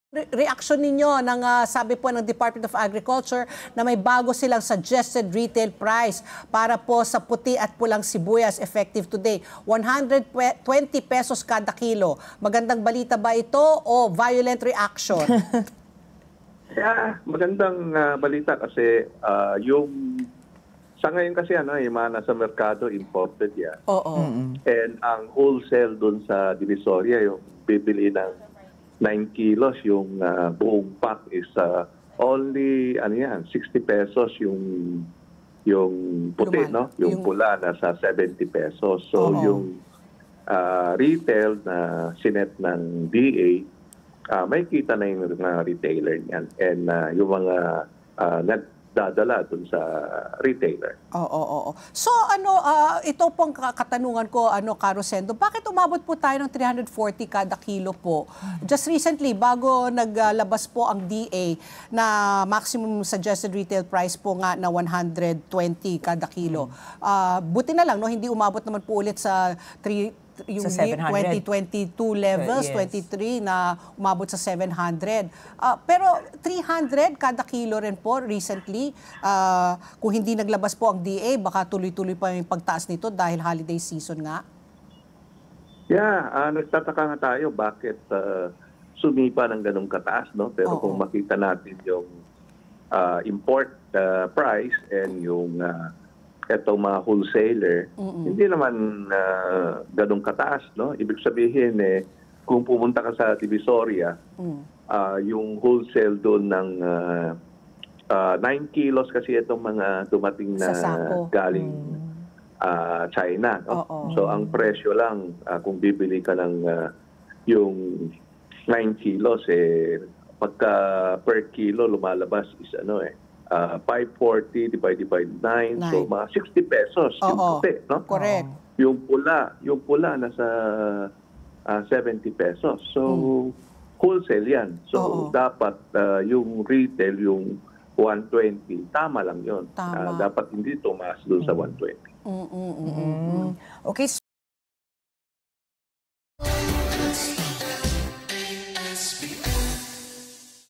Reaction ninyo ng sabi po ng Department of Agriculture na may bago silang suggested retail price para po sa puti at pulang sibuyas effective today. 120 pesos kada kilo. Magandang balita ba ito o violent reaction? Magandang balita kasi yung sa ngayon kasi yung mga nasa merkado imported yan. Oo. And ang wholesale dun sa Divisoria, yung bibili ng 9 kilos, yung buong pack is only 60 pesos yung puti, no? Yung pula nasa 70 pesos. So yung retail na sinet ng DA, may kita na yung retailer niyan. And yung mga nagdadala dun sa retailer. Oo. So ito pong katanungan ko, Karosendo, bakit umabot po tayo ng 340 kada kilo po? Just recently, bago naglabas po ang DA na maximum suggested retail price po nga na 120 kada kilo. Buti na lang, no, hindi umabot naman po ulit sa 2022 levels, yes. 23 na umabot sa 700. Pero 300 kada kilo rin po recently. Kung hindi naglabas po ang DA, baka tuloy-tuloy pa yung pagtaas nito dahil holiday season nga. Nagtataka nga tayo bakit sumipa ng ganong kataas, no? Pero kung makita natin yung import price and yung etong mga wholesaler, hindi naman ganong kataas, no? Ibig sabihin, kung pumunta ka sa Divisoria, yung wholesale doon ng 9 kilos kasi itong mga dumating na galing China. No? So ang presyo lang, kung bibili ka ng yung 9 kilos, pagka per kilo lumalabas is 540 divided by 9, so mga 60 pesos yung puti, no? Correct. Yung pula nasa 70 pesos. So wholesale yan. So dapat yung retail, yung 120, tama lang yun. Dapat hindi tumaas doon sa 120. Okay.